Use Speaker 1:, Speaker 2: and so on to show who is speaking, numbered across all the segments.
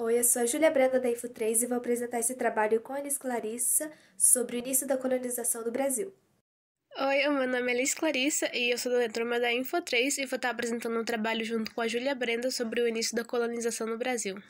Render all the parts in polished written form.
Speaker 1: Oi, eu sou a Júlia Brenda da Info3 e vou apresentar esse trabalho com a Elis Clarissa sobre o início da colonização do Brasil.
Speaker 2: Oi, meu nome é Elis Clarissa e eu sou da turma da Info3 e vou estar apresentando um trabalho junto com a Júlia Brenda sobre o início da colonização no Brasil.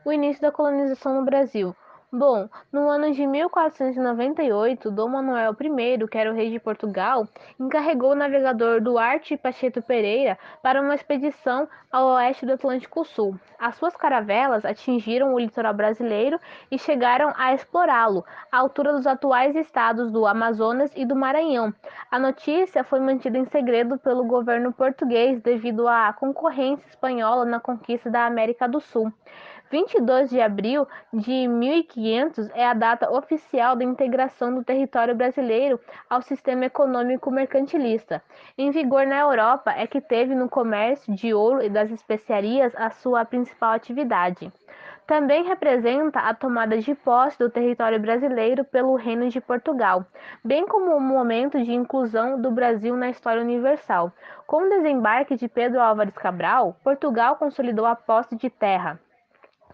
Speaker 3: O início da colonização no Brasil. Bom, no ano de 1498, Dom Manuel I, que era o rei de Portugal, encarregou o navegador Duarte Pacheco Pereira para uma expedição ao oeste do Atlântico Sul. As suas caravelas atingiram o litoral brasileiro e chegaram a explorá-lo, à altura dos atuais estados do Amazonas e do Maranhão. A notícia foi mantida em segredo pelo governo português devido à concorrência espanhola na conquista da América do Sul. 22 de abril de 1500 é a data oficial da integração do território brasileiro ao sistema econômico mercantilista. Em vigor na Europa é que teve no comércio de ouro e das especiarias a sua principal atividade. Também representa a tomada de posse do território brasileiro pelo Reino de Portugal, bem como o momento de inclusão do Brasil na história universal. Com o desembarque de Pedro Álvares Cabral, Portugal consolidou a posse de terra,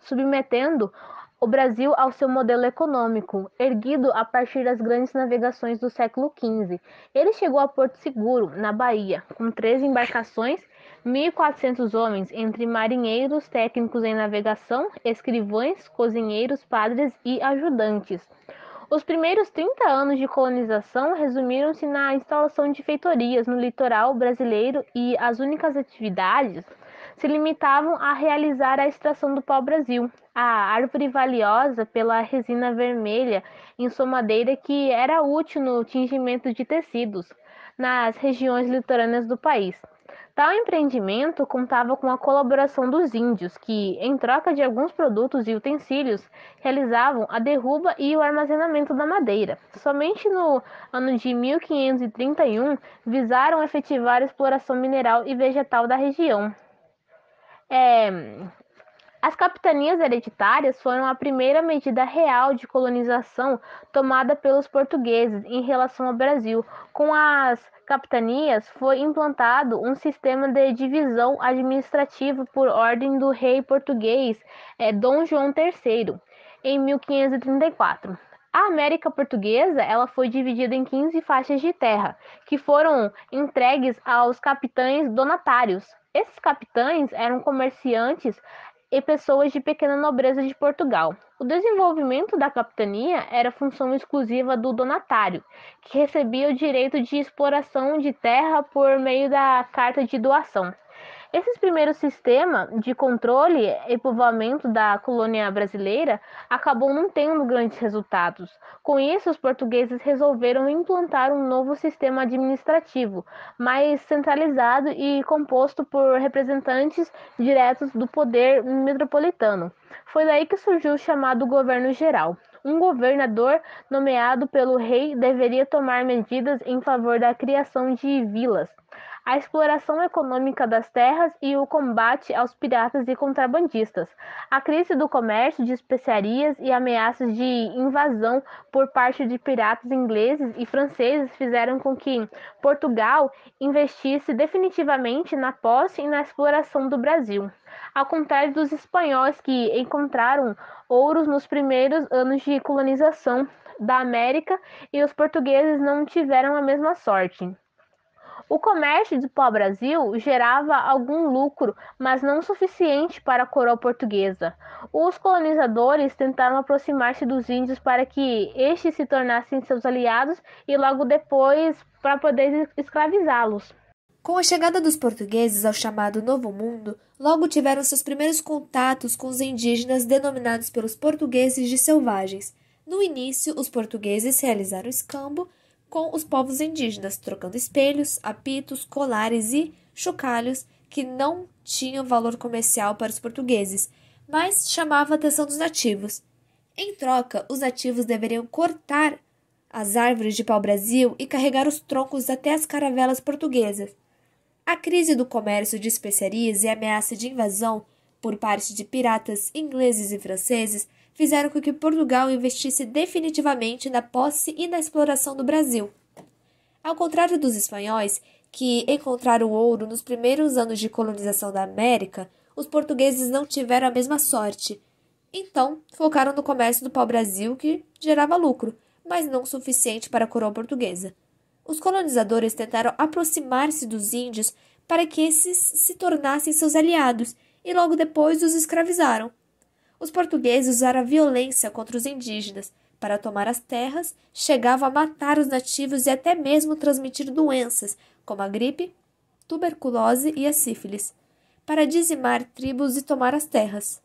Speaker 3: submetendo o Brasil ao seu modelo econômico, erguido a partir das grandes navegações do século XV. Ele chegou a Porto Seguro, na Bahia, com 13 embarcações, 1.400 homens, entre marinheiros, técnicos em navegação, escrivães, cozinheiros, padres e ajudantes. Os primeiros 30 anos de colonização resumiram-se na instalação de feitorias no litoral brasileiro e as únicas atividades se limitavam a realizar a extração do pau-brasil, a árvore valiosa pela resina vermelha em sua madeira que era útil no tingimento de tecidos nas regiões litorâneas do país. Tal empreendimento contava com a colaboração dos índios, que, em troca de alguns produtos e utensílios, realizavam a derruba e o armazenamento da madeira. Somente no ano de 1531 visaram efetivar a exploração mineral e vegetal da região. As capitanias hereditárias foram a primeira medida real de colonização tomada pelos portugueses em relação ao Brasil. Com as capitanias foi implantado um sistema de divisão administrativa por ordem do rei português Dom João III, em 1534. A América Portuguesa ela foi dividida em 15 faixas de terra, que foram entregues aos capitães donatários. Esses capitães eram comerciantes e pessoas de pequena nobreza de Portugal. O desenvolvimento da capitania era função exclusiva do donatário, que recebia o direito de exploração de terra por meio da carta de doação. Esse primeiro sistema de controle e povoamento da colônia brasileira acabou não tendo grandes resultados. Com isso, os portugueses resolveram implantar um novo sistema administrativo, mais centralizado e composto por representantes diretos do poder metropolitano. Foi daí que surgiu o chamado governo geral. Um governador nomeado pelo rei deveria tomar medidas em favor da criação de vilas, a exploração econômica das terras e o combate aos piratas e contrabandistas. A crise do comércio de especiarias e ameaças de invasão por parte de piratas ingleses e franceses fizeram com que Portugal investisse definitivamente na posse e na exploração do Brasil. Ao contrário dos espanhóis que encontraram ouros nos primeiros anos de colonização da América, e os portugueses não tiveram a mesma sorte. O comércio do pau-brasil gerava algum lucro, mas não suficiente para a coroa portuguesa. Os colonizadores tentaram aproximar-se dos índios para que estes se tornassem seus aliados e logo depois para poder escravizá-los.
Speaker 1: Com a chegada dos portugueses ao chamado Novo Mundo, logo tiveram seus primeiros contatos com os indígenas denominados pelos portugueses de selvagens. No início, os portugueses realizaram escambo com os povos indígenas, trocando espelhos, apitos, colares e chocalhos que não tinham valor comercial para os portugueses, mas chamavam a atenção dos nativos. Em troca, os nativos deveriam cortar as árvores de pau-brasil e carregar os troncos até as caravelas portuguesas. A crise do comércio de especiarias e a ameaça de invasão por parte de piratas ingleses e franceses fizeram com que Portugal investisse definitivamente na posse e na exploração do Brasil. Ao contrário dos espanhóis, que encontraram ouro nos primeiros anos de colonização da América, os portugueses não tiveram a mesma sorte. Então, focaram no comércio do pau-brasil, que gerava lucro, mas não o suficiente para a coroa portuguesa. Os colonizadores tentaram aproximar-se dos índios para que esses se tornassem seus aliados e logo depois os escravizaram. Os portugueses usaram a violência contra os indígenas para tomar as terras, chegavam a matar os nativos e até mesmo transmitir doenças, como a gripe, tuberculose e a sífilis, para dizimar tribos e tomar as terras.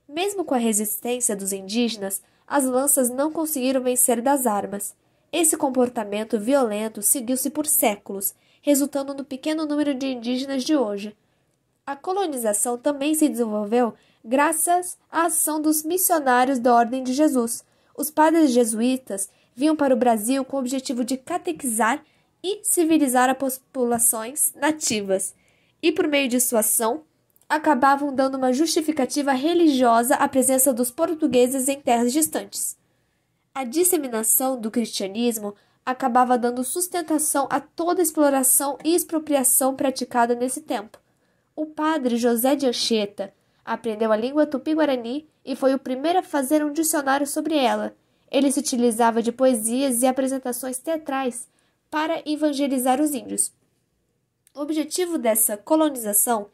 Speaker 1: Mesmo com a resistência dos indígenas, as lanças não conseguiram vencer das armas. Esse comportamento violento seguiu-se por séculos, resultando no pequeno número de indígenas de hoje. A colonização também se desenvolveu graças à ação dos missionários da Ordem de Jesus. Os padres jesuítas vinham para o Brasil com o objetivo de catequizar e civilizar as populações nativas, e por meio de sua ação, acabavam dando uma justificativa religiosa à presença dos portugueses em terras distantes. A disseminação do cristianismo acabava dando sustentação a toda a exploração e expropriação praticada nesse tempo. O padre José de Anchieta aprendeu a língua tupi-guarani e foi o primeiro a fazer um dicionário sobre ela. Ele se utilizava de poesias e apresentações teatrais para evangelizar os índios. O objetivo dessa colonização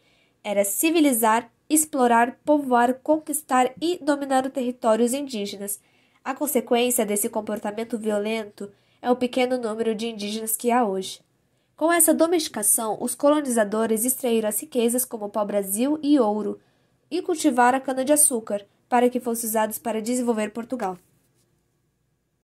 Speaker 1: era civilizar, explorar, povoar, conquistar e dominar os territórios indígenas. A consequência desse comportamento violento é o pequeno número de indígenas que há hoje. Com essa domesticação, os colonizadores extraíram as riquezas como pau-brasil e ouro e cultivaram a cana-de-açúcar para que fossem usados para desenvolver Portugal.